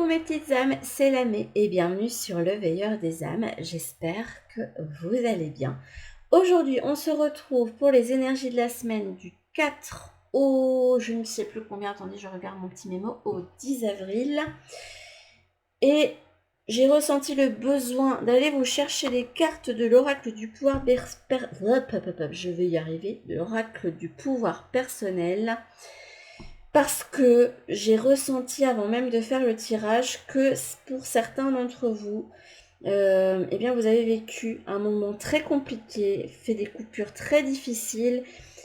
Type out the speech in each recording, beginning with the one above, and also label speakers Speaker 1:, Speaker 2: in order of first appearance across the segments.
Speaker 1: Coucou mes petites âmes, c'est Lamé et bienvenue sur le Veilleur des âmes. J'espère que vous allez bien. Aujourd'hui, on se retrouve pour les énergies de la semaine du 4 au... je ne sais plus combien, attendez, je regarde mon petit mémo, au 10 avril. Et j'ai ressenti le besoin d'aller vous chercher les cartes de l'oracle du pouvoir... Je vais y arriver, de l'oracle du pouvoir personnel. Parce que j'ai ressenti avant même de faire le tirage que pour certains d'entre vous, eh bien vous avez vécu un moment très compliqué, fait des coupures très difficiles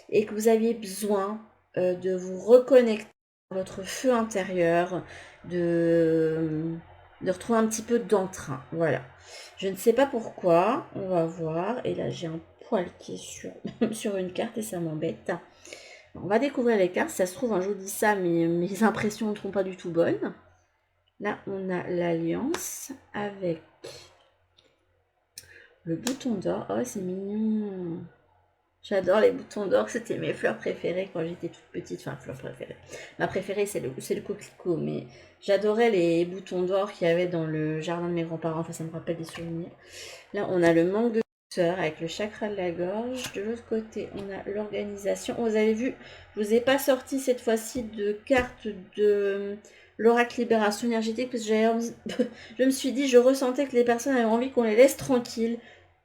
Speaker 1: et que vous aviez besoin de vous reconnecter à votre feu intérieur, de retrouver un petit peu d'entrain. Voilà. Je ne sais pas pourquoi, on va voir. Et là j'ai un poil qui est sur une carte et ça m'embête. On va découvrir les cartes. Ça se trouve, je vous dis ça, mais mes impressions ne seront pas du tout bonnes. Là, on a l'alliance avec le bouton d'or. Oh, c'est mignon. J'adore les boutons d'or. C'était mes fleurs préférées quand j'étais toute petite. Enfin, fleurs préférées. Ma préférée, c'est le coquelicot. Mais j'adorais les boutons d'or qu'il y avait dans le jardin de mes grands-parents. Enfin, ça me rappelle des souvenirs. Là, on a le manque de avec le chakra de la gorge. De l'autre côté, on a l'organisation. Vous avez vu, je vous ai pas sorti cette fois-ci de carte de l'oracle libération énergétique parce que je me suis dit, je ressentais que les personnes avaient envie qu'on les laisse tranquilles,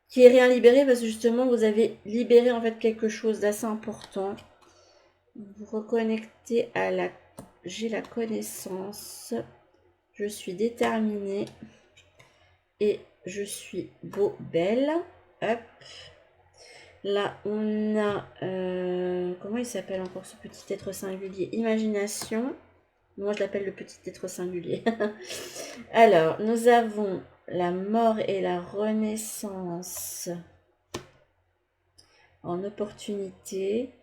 Speaker 1: qu'il n'y ait rien libéré parce que justement, vous avez libéré en fait quelque chose d'assez important. Vous reconnectez à la... J'ai la connaissance. Je suis déterminée. Et je suis beau, belle. Hop. Là, on a... comment il s'appelle encore ce petit être singulier? Imagination. Moi, je l'appelle le petit être singulier. Alors, nous avons la mort et la renaissance en opportunité.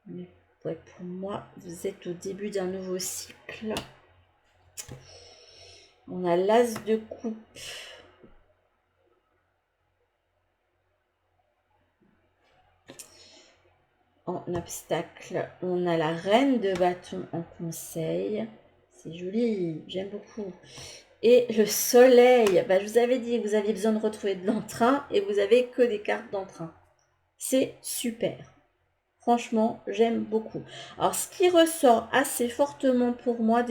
Speaker 1: Ouais, pour moi, vous êtes au début d'un nouveau cycle. On a l'as de coupe. En obstacle, on a la reine de bâton en conseil. C'est joli, j'aime beaucoup. Et le soleil, je vous avais dit que vous aviez besoin de retrouver de l'entrain et vous avez que des cartes d'entrain. C'est super. Franchement, j'aime beaucoup. Alors, ce qui ressort assez fortement pour moi,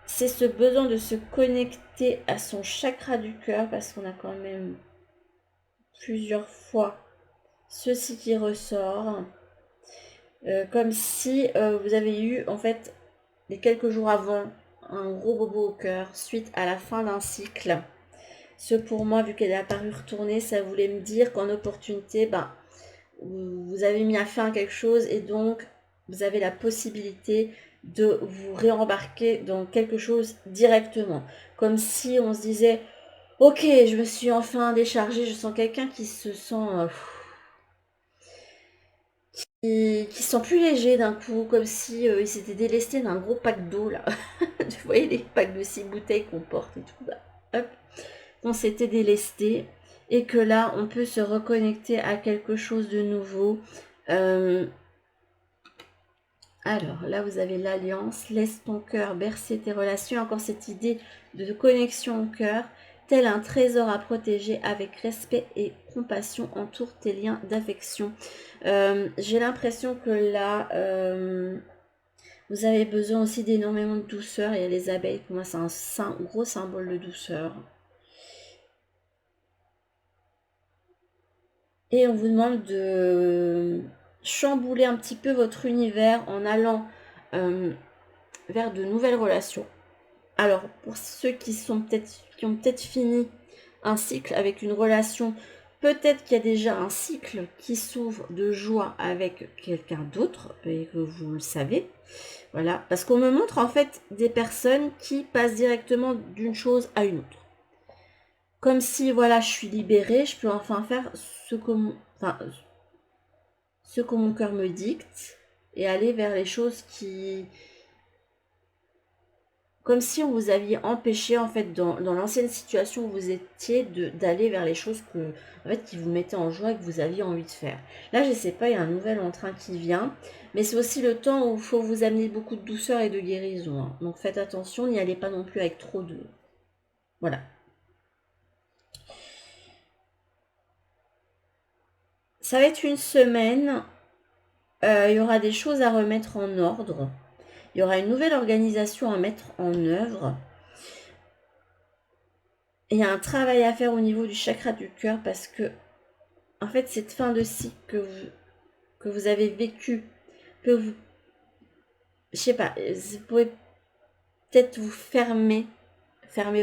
Speaker 1: c'est ce besoin de se connecter à son chakra du cœur parce qu'on a quand même plusieurs fois ceci qui ressort. Comme si vous avez eu en fait les quelques jours avant un gros bobo au cœur suite à la fin d'un cycle. Ce pour moi, vu qu'elle est apparue retournée, ça voulait me dire qu'en opportunité, vous avez mis à fin quelque chose et donc vous avez la possibilité de vous réembarquer dans quelque chose directement. Comme si on se disait, ok, je me suis enfin déchargée, je sens quelqu'un qui se sent... qui sont plus légers d'un coup, comme si ils s'étaient délestés d'un gros pack d'eau là. Vous voyez les packs de 6 bouteilles qu'on porte et tout. Hop, on s'était délesté et que là on peut se reconnecter à quelque chose de nouveau. Alors là vous avez l'alliance, laisse ton cœur bercer tes relations, encore cette idée de connexion au cœur. Tel un trésor à protéger avec respect et compassion entoure tes liens d'affection. J'ai l'impression que là, vous avez besoin aussi d'énormément de douceur. Il y a les abeilles, pour moi c'est un gros symbole de douceur. Et on vous demande de chambouler un petit peu votre univers en allant vers de nouvelles relations. Alors, pour ceux qui ont peut-être fini un cycle avec une relation, peut-être qu'il y a déjà un cycle qui s'ouvre de joie avec quelqu'un d'autre et que vous le savez. Voilà, parce qu'on me montre en fait des personnes qui passent directement d'une chose à une autre. Comme si, voilà, je suis libérée, je peux enfin faire ce que mon cœur me dicte et aller vers les choses comme si on vous aviez empêché, en fait, dans l'ancienne situation où vous étiez, d'aller vers les choses que, en fait, qui vous mettaient en joie et que vous aviez envie de faire. Là, je ne sais pas, il y a un nouvel entrain qui vient, mais c'est aussi le temps où il faut vous amener beaucoup de douceur et de guérison. Hein. Donc faites attention, n'y allez pas non plus avec trop de... Voilà. Ça va être une semaine, il y aura des choses à remettre en ordre. Il y aura une nouvelle organisation à mettre en œuvre. Et il y a un travail à faire au niveau du chakra du cœur parce que, en fait, cette fin de cycle que vous avez vécu, que vous, je sais pas, vous pouvez peut-être vous fermer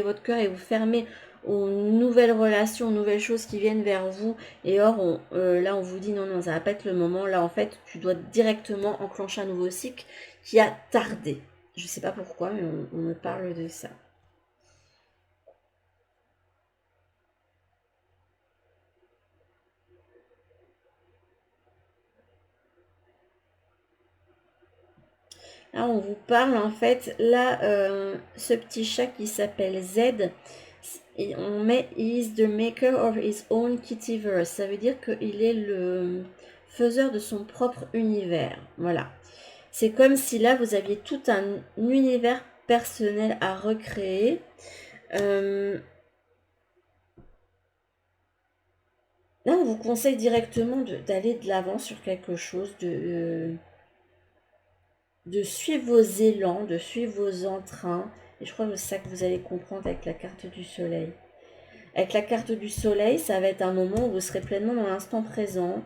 Speaker 1: votre cœur et vous fermer aux nouvelles relations, aux nouvelles choses qui viennent vers vous. Et or, là, on vous dit non, ça va pas être le moment. Là, en fait, tu dois directement enclencher un nouveau cycle qui a tardé. Je sais pas pourquoi, mais on me parle de ça. Là, on vous parle, en fait, là, ce petit chat qui s'appelle Z, et on met « He is the maker of his own kittyverse ». Ça veut dire qu'il est le faiseur de son propre univers. Voilà. C'est comme si là, vous aviez tout un univers personnel à recréer. Là, on vous conseille directement d'aller de l'avant sur quelque chose, de suivre vos élans, de suivre vos entrains. Et je crois que c'est ça que vous allez comprendre avec la carte du soleil. Avec la carte du soleil, ça va être un moment où vous serez pleinement dans l'instant présent,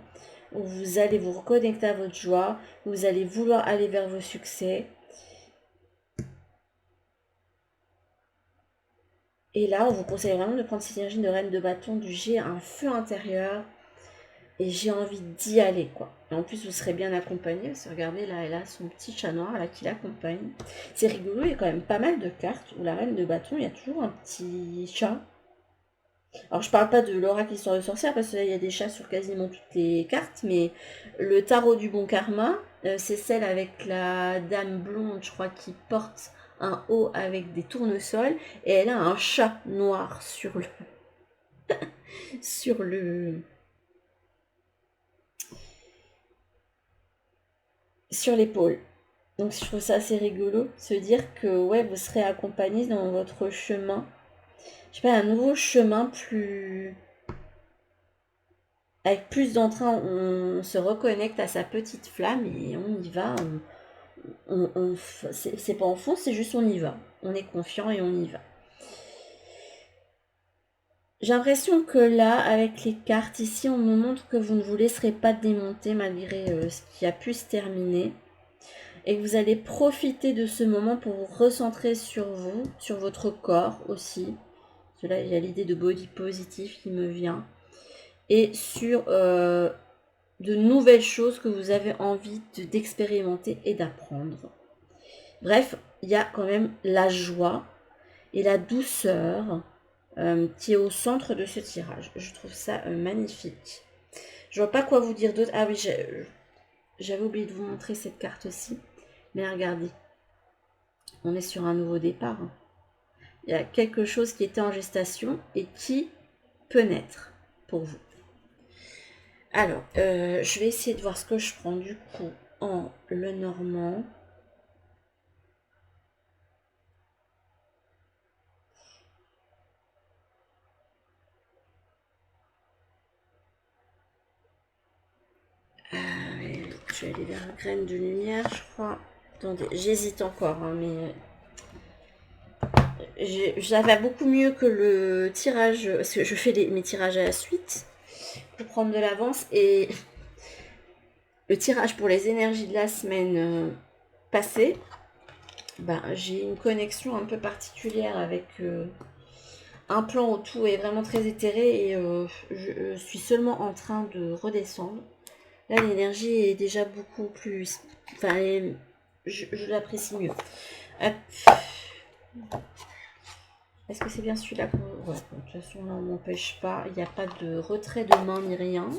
Speaker 1: où vous allez vous reconnecter à votre joie, où vous allez vouloir aller vers vos succès. Et là, on vous conseille vraiment de prendre cette énergie de reine de bâton, du j'ai un feu intérieur et j'ai envie d'y aller, quoi. Et en plus, vous serez bien accompagné, parce que regardez, là, elle a son petit chat noir là, qui l'accompagne. C'est rigolo, il y a quand même pas mal de cartes où la reine de bâton, il y a toujours un petit chat. Alors, je parle pas de l'oracle histoire de sorcière, parce que là, il y a des chats sur quasiment toutes les cartes, mais le tarot du bon karma, c'est celle avec la dame blonde, je crois, qui porte un haut avec des tournesols, et elle a un chat noir sur le... sur le... sur l'épaule. Donc je trouve ça assez rigolo, se dire que ouais, vous serez accompagné dans votre chemin. Je sais pas, un nouveau chemin plus... avec plus d'entrain, on se reconnecte à sa petite flamme et on y va. C'est pas en fond, c'est juste on y va. On est confiant et on y va. J'ai l'impression que là, avec les cartes ici, on nous montre que vous ne vous laisserez pas démonter malgré ce qui a pu se terminer. Et que vous allez profiter de ce moment pour vous recentrer sur vous, sur votre corps aussi. Parce que là, il y a l'idée de body positif qui me vient. Et sur de nouvelles choses que vous avez envie d'expérimenter et d'apprendre. Bref, il y a quand même la joie et la douceur qui est au centre de ce tirage. Je trouve ça magnifique. Je vois pas quoi vous dire d'autre. Ah oui, j'avais oublié de vous montrer cette carte-ci. Mais regardez, on est sur un nouveau départ. Hein. Il y a quelque chose qui était en gestation et qui peut naître pour vous. Alors, je vais essayer de voir ce que je prends du coup en le normand. Je vais aller vers la graine de lumière, je crois. Attendez, j'hésite encore, hein, mais ça va beaucoup mieux que le tirage, parce que je fais mes tirages à la suite pour prendre de l'avance. Et le tirage pour les énergies de la semaine passée, j'ai une connexion un peu particulière avec un plan où tout est vraiment très éthéré et je suis seulement en train de redescendre. Là, l'énergie est déjà beaucoup plus... Enfin, je l'apprécie mieux. Hop. Est-ce que c'est bien celui-là qu'on... Ouais, de toute façon, là, on m'empêche pas. Il n'y a pas de retrait de main ni rien.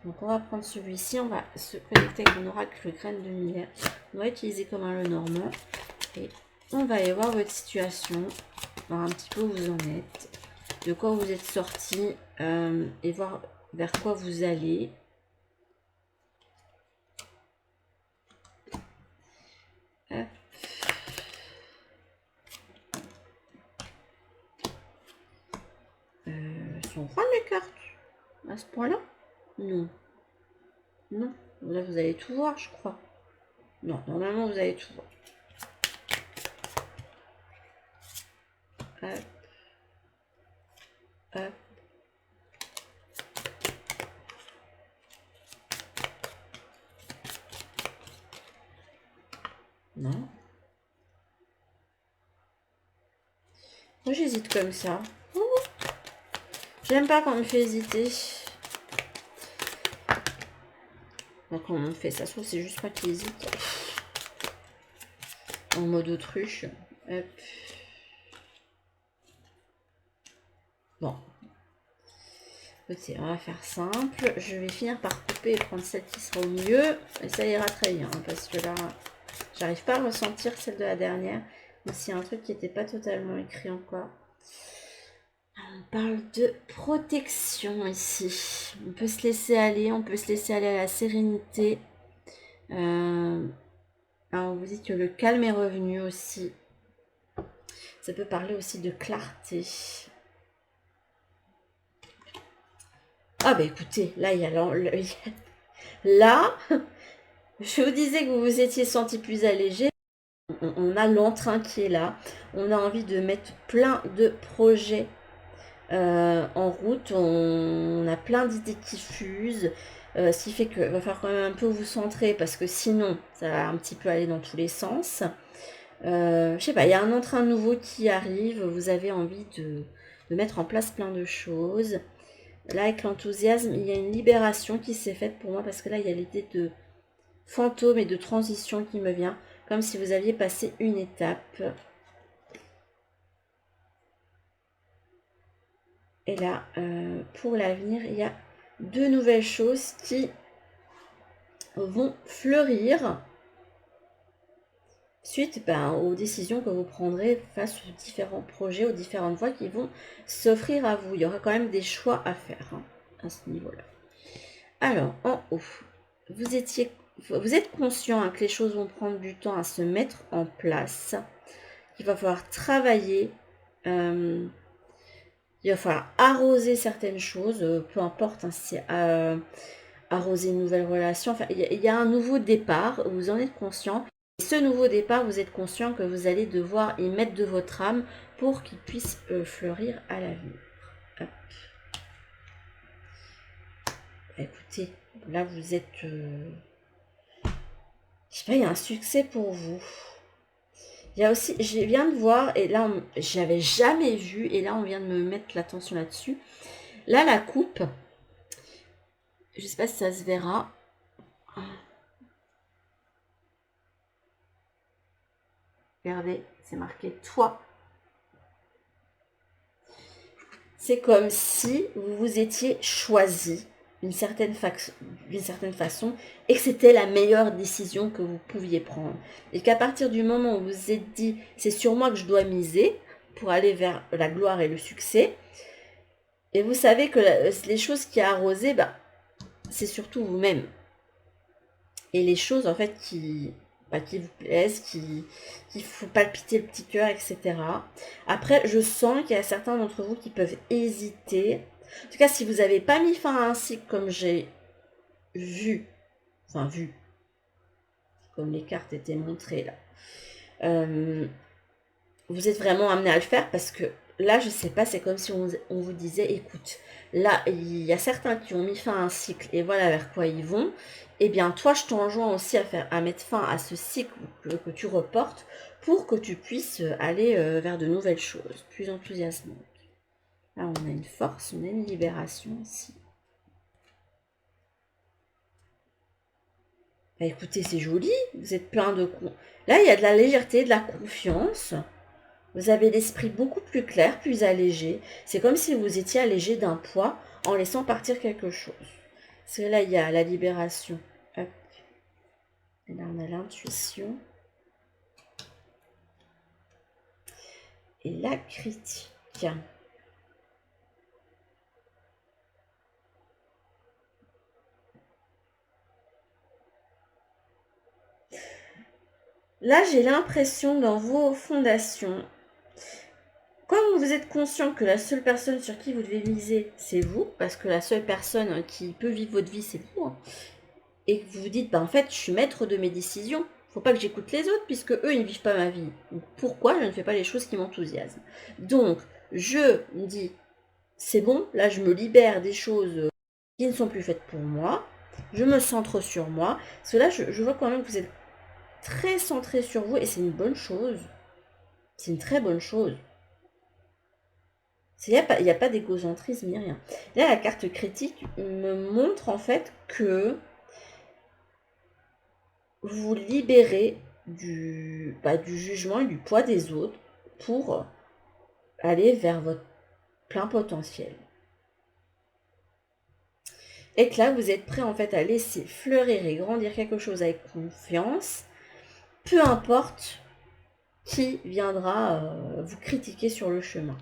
Speaker 1: Donc, on va prendre celui-ci. On va se connecter avec mon oracle graine de lumière. On va utiliser comme un Lenormand. Et On va aller voir votre situation, voir un petit peu où vous en êtes, de quoi vous êtes sorti et voir vers quoi vous allez. Hop. Sont grandes les cartes à ce point-là? Non. Non. Là, vous allez tout voir, je crois. Non, normalement, vous allez tout voir. Hop. Hop. Non. Moi, j'hésite comme ça. J'aime pas quand on me fait hésiter. Donc, comment on fait ça? Soit c'est juste moi qui hésite. En mode autruche. Hop. Bon. Écoutez, on va faire simple. Je vais finir par couper et prendre celle qui sera au milieu. Et ça ira très bien. Parce que là, j'arrive pas à ressentir celle de la dernière. Donc, s'il y a un truc qui n'était pas totalement écrit encore. On parle de protection ici. On peut se laisser aller. On peut se laisser aller à la sérénité. Alors, vous dites que le calme est revenu aussi. Ça peut parler aussi de clarté. Ah bah écoutez, là, il y a là, je vous disais que vous vous étiez senti plus allégé. On a l'entrain qui est là. On a envie de mettre plein de projets en route. On a plein d'idées qui fusent. Ce qui fait qu'il va falloir quand même un peu vous centrer parce que sinon, ça va un petit peu aller dans tous les sens. Je sais pas, il y a un entrain nouveau qui arrive. Vous avez envie de mettre en place plein de choses. Là, avec l'enthousiasme, il y a une libération qui s'est faite pour moi parce que là, il y a l'idée de fantôme et de transition qui me vient, comme si vous aviez passé une étape. Et là, pour l'avenir, il y a de nouvelles choses qui vont fleurir suite aux décisions que vous prendrez face aux différents projets, aux différentes voies qui vont s'offrir à vous. Il y aura quand même des choix à faire à ce niveau-là. Alors, en haut, vous êtes conscient que les choses vont prendre du temps à se mettre en place, qu'il va falloir travailler, il va falloir arroser certaines choses, peu importe si c'est arroser une nouvelle relation. Enfin, il y a un nouveau départ, vous en êtes conscient. Et ce nouveau départ, vous êtes conscient que vous allez devoir y mettre de votre âme pour qu'il puisse fleurir à l'avenir. Hop. Écoutez, là vous êtes... je sais pas, il y a un succès pour vous. Il y a aussi, je viens de voir, et là, j'avais jamais vu, et là, on vient de me mettre l'attention là-dessus. Là, la coupe, je sais pas si ça se verra. Regardez, c'est marqué toi. C'est comme si vous vous étiez choisi d'une certaine façon et que c'était la meilleure décision que vous pouviez prendre. Et qu'à partir du moment où vous vous êtes dit, c'est sur moi que je dois miser pour aller vers la gloire et le succès, et vous savez que les choses qui arrosent, c'est surtout vous-même. Et les choses en fait qui vous plaisent, qui font palpiter le petit cœur, etc. Après, je sens qu'il y a certains d'entre vous qui peuvent hésiter. En tout cas, si vous n'avez pas mis fin à un cycle comme j'ai vu, comme les cartes étaient montrées là, vous êtes vraiment amené à le faire parce que là, je sais pas, c'est comme si on vous disait, écoute, là, il y a certains qui ont mis fin à un cycle et voilà vers quoi ils vont. Eh bien, toi, je t'enjoins aussi à mettre fin à ce cycle que tu reportes pour que tu puisses aller vers de nouvelles choses, plus enthousiasmantes. Là, on a une force, on a une libération ici. Bah, écoutez, c'est joli, vous êtes plein de... Là, il y a de la légèreté, de la confiance. Vous avez l'esprit beaucoup plus clair, plus allégé. C'est comme si vous étiez allégé d'un poids en laissant partir quelque chose. Parce que là, il y a la libération. Hop. Et là, on a l'intuition. et la critique. Là, j'ai l'impression dans vos fondations, comme vous êtes conscient que la seule personne sur qui vous devez miser, c'est vous, parce que la seule personne qui peut vivre votre vie, c'est vous, hein, et que vous vous dites, bah, en fait, je suis maître de mes décisions, faut pas que j'écoute les autres, puisque eux, ils ne vivent pas ma vie. Donc, pourquoi je ne fais pas les choses qui m'enthousiasment? Donc, je me dis, c'est bon, là, je me libère des choses qui ne sont plus faites pour moi, je me centre sur moi, parce que là, je vois quand même que vous êtes très centré sur vous, et c'est une bonne chose. C'est une très bonne chose. Il n'y a pas d'égocentrisme ni rien. Là, la carte critique me montre en fait que vous vous libérez du jugement et du poids des autres pour aller vers votre plein potentiel. Et que là, vous êtes prêt en fait à laisser fleurir et grandir quelque chose avec confiance, peu importe qui viendra vous critiquer sur le chemin.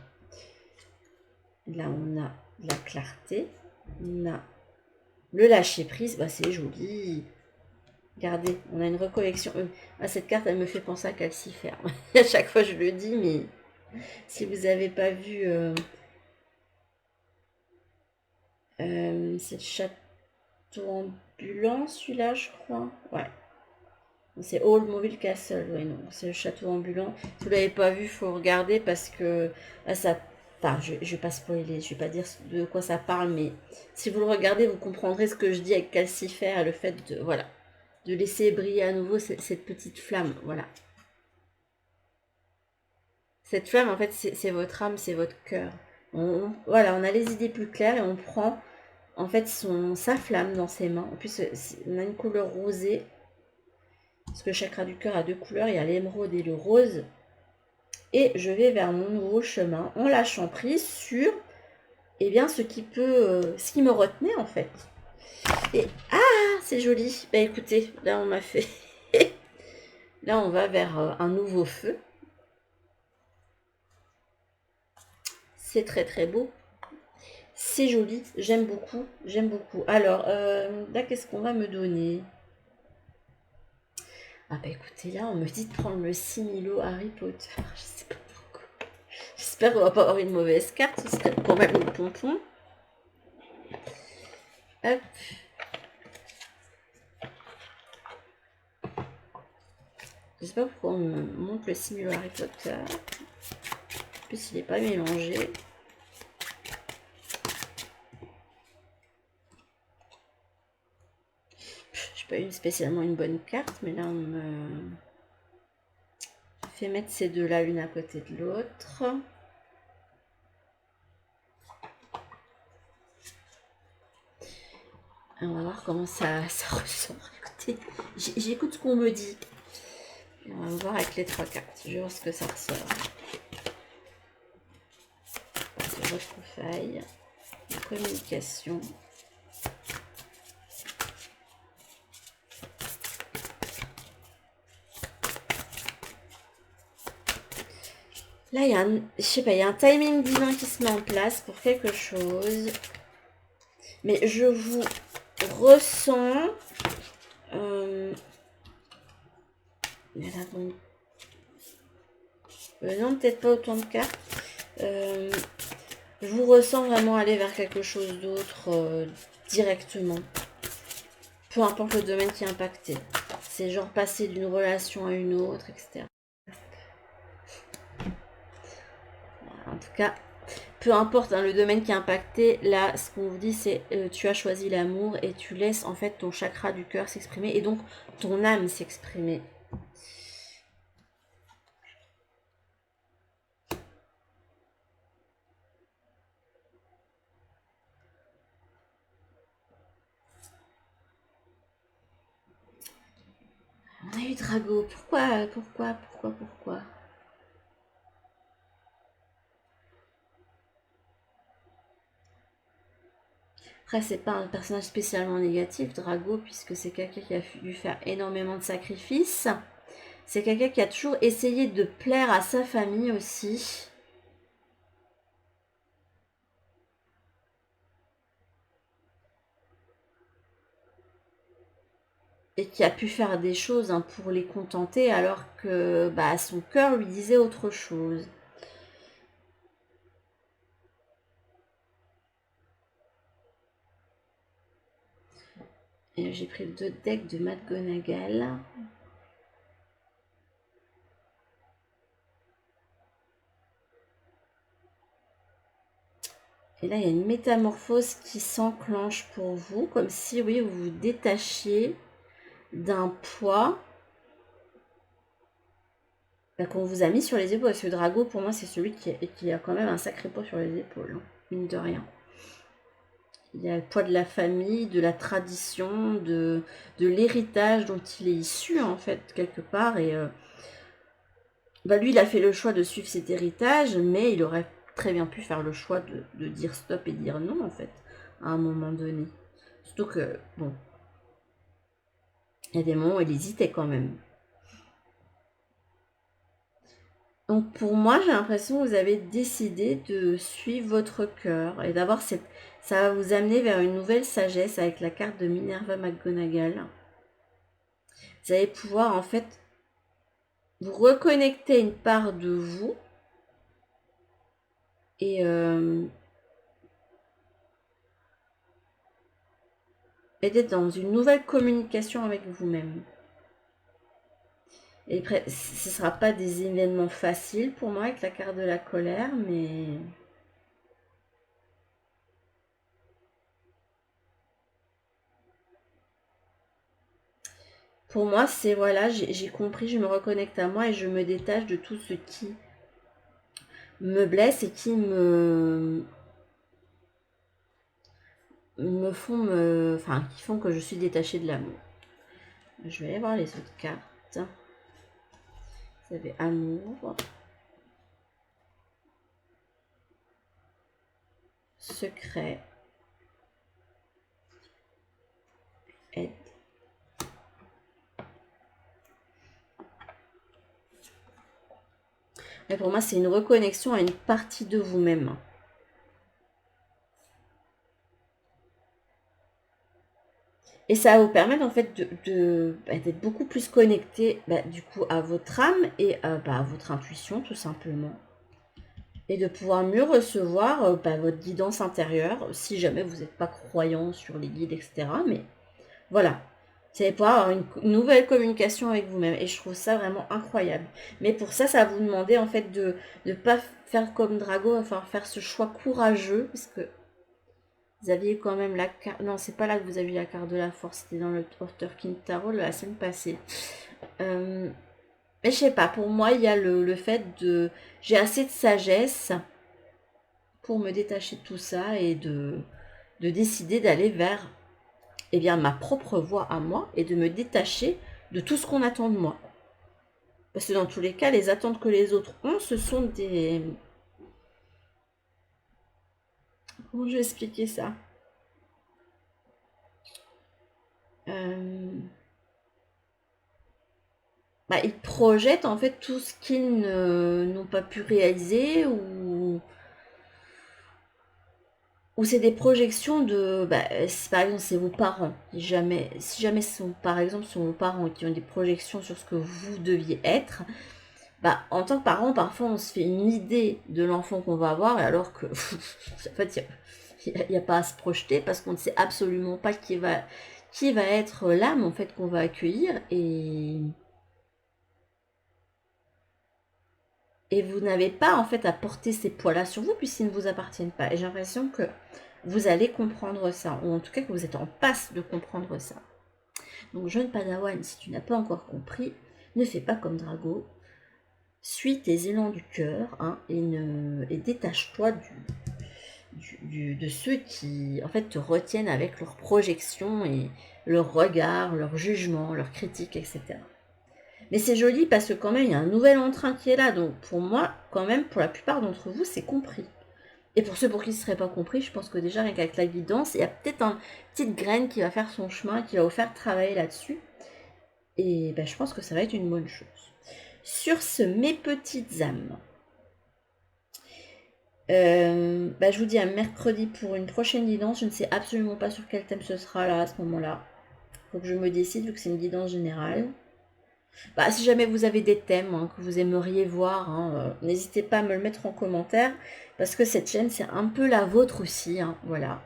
Speaker 1: Là, on a de la clarté, on a le lâcher prise, bah, c'est joli. Regardez, on a une recollection. Cette carte, elle me fait penser à Calcifère. À chaque fois, je le dis, mais si vous n'avez pas vu, c'est le château ambulant, celui-là, je crois. Ouais. C'est Old Mobile Castle, ouais, non, c'est le château ambulant. Si vous ne l'avez pas vu, il faut regarder parce que là, ça. Enfin, je ne vais pas spoiler, je ne vais pas dire de quoi ça parle, mais si vous le regardez, vous comprendrez ce que je dis avec Calcifère, le fait de, voilà, de laisser briller à nouveau cette petite flamme, voilà. Cette flamme, en fait, c'est votre âme, c'est votre cœur. Voilà, on a les idées plus claires et on prend, en fait, sa flamme dans ses mains. En plus, on a une couleur rosée, parce que le chakra du cœur a deux couleurs, il y a l'émeraude et le rose. Et je vais vers mon nouveau chemin en lâchant prise sur ce qui me retenait en fait. Et c'est joli. Bah écoutez, là on m'a fait. Là on va vers un nouveau feu. C'est très très beau. C'est joli. J'aime beaucoup. J'aime beaucoup. Alors, là qu'est-ce qu'on va me donner? Ah bah écoutez, là on me dit de prendre le Similo Harry Potter. Je sais pas pourquoi. J'espère qu'on va pas avoir une mauvaise carte. Ce serait quand même le pompon. Hop. Je sais pas pourquoi on me montre le Similo Harry Potter. En plus, il n'est pas mélangé. J'ai pas eu spécialement une bonne carte, mais là on me fait mettre ces deux-là l'une à côté de l'autre. On va voir comment ça ressort. Écoutez, j'écoute ce qu'on me dit. Et on va voir avec les trois cartes. Je vais voir ce que ça ressort. C'est retrouvailles, communication. Là, il y a il y a un timing divin qui se met en place pour quelque chose. Mais je vous ressens. Non, peut-être pas autant de cartes. Je vous ressens vraiment aller vers quelque chose d'autre directement. Peu importe le domaine qui est impacté. C'est genre passer d'une relation à une autre, etc. En tout cas, peu importe le domaine qui est impacté, là, ce qu'on vous dit, c'est tu as choisi l'amour et tu laisses en fait ton chakra du cœur s'exprimer et donc ton âme s'exprimer. On a eu Drago. Pourquoi Après, c'est pas un personnage spécialement négatif, Drago, puisque c'est quelqu'un qui a dû faire énormément de sacrifices. C'est quelqu'un qui a toujours essayé de plaire à sa famille aussi. et qui a pu faire des choses hein, pour les contenter alors que bah, son cœur lui disait autre chose. Et j'ai pris le 2 deck de McGonagall. Et là, il y a une métamorphose qui s'enclenche pour vous, comme si, oui, vous vous détachiez d'un poids qu'on vous a mis sur les épaules. Parce que Drago, pour moi, c'est celui qui a quand même un sacré poids sur les épaules, hein, mine de rien. Il y a le poids de la famille, de la tradition, de l'héritage dont il est issu, en fait, quelque part. Et bah, lui, il a fait le choix de suivre cet héritage, mais il aurait très bien pu faire le choix de dire stop et dire non, en fait, à un moment donné. Surtout que, bon, il y a des moments où il hésitait quand même. Donc pour moi, j'ai l'impression que vous avez décidé de suivre votre cœur et d'avoir cette... Ça va vous amener vers une nouvelle sagesse avec la carte de Minerva McGonagall. Vous allez pouvoir en fait vous reconnecter une part de vous et d'être dans une nouvelle communication avec vous-même. Et après, ce ne sera pas des événements faciles pour moi avec la carte de la colère, mais... Pour moi, c'est voilà, j'ai compris, je me reconnecte à moi et je me détache de tout ce qui me blesse et qui enfin, qui font que je suis détachée de l'amour. Je vais aller voir les autres cartes. Vous avez amour, secret, aide. Et pour moi, c'est une reconnexion à une partie de vous-même. Et ça va vous permettre en fait d'être beaucoup plus connecté du coup à votre âme et à votre intuition tout simplement. Et de pouvoir mieux recevoir votre guidance intérieure si jamais vous n'êtes pas croyant sur les guides, etc. Mais voilà, vous allez pouvoir avoir une nouvelle communication avec vous-même et je trouve ça vraiment incroyable. Mais pour ça, ça va vous demander en fait de ne pas faire comme Drago, enfin faire ce choix courageux parce que vous aviez quand même la carte. Non, c'est pas là que vous avez la carte de la force, c'était dans le King Tarot la semaine passée. Mais je sais pas, pour moi, il y a le fait de. J'ai assez de sagesse pour me détacher de tout ça et de décider d'aller vers ma propre voie à moi et de me détacher de tout ce qu'on attend de moi. Parce que dans tous les cas, les attentes que les autres ont, ce sont des... Comment je vais expliquer ça Ils projettent en fait tout ce qu'ils n'ont pas pu réaliser ou c'est des projections de... si par exemple c'est vos parents, si jamais par exemple sont vos parents qui ont des projections sur ce que vous deviez être, en tant que parent, parfois on se fait une idée de l'enfant qu'on va avoir, alors que en fait, il n'y a pas à se projeter parce qu'on ne sait absolument pas qui va être l'âme en fait qu'on va accueillir et vous n'avez pas en fait à porter ces poids-là sur vous puisqu'ils ne vous appartiennent pas. Et j'ai l'impression que vous allez comprendre ça, ou en tout cas que vous êtes en passe de comprendre ça. Donc jeune Padawan, si tu n'as pas encore compris, ne fais pas comme Drago. Suis tes élans du cœur et détache-toi de ceux qui en fait te retiennent avec leurs projections et leur regard, leur jugement, leurs critiques, etc. Mais c'est joli parce que quand même il y a un nouvel entrain qui est là, donc pour moi, quand même, pour la plupart d'entre vous, c'est compris. Et pour ceux pour qui ce ne serait pas compris, je pense que déjà rien qu'avec la guidance, il y a peut-être une petite graine qui va faire son chemin, qui va vous faire travailler là-dessus. Et je pense que ça va être une bonne chose. Sur ce, mes petites âmes, je vous dis à mercredi pour une prochaine guidance. Je ne sais absolument pas sur quel thème ce sera là à ce moment-là. Faut que je me décide vu que c'est une guidance générale. Bah, si jamais vous avez des thèmes hein, que vous aimeriez voir, hein, n'hésitez pas à me le mettre en commentaire parce que cette chaîne c'est un peu la vôtre aussi, hein, voilà.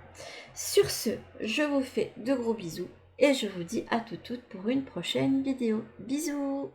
Speaker 1: Sur ce, je vous fais de gros bisous et je vous dis à toutes pour une prochaine vidéo. Bisous!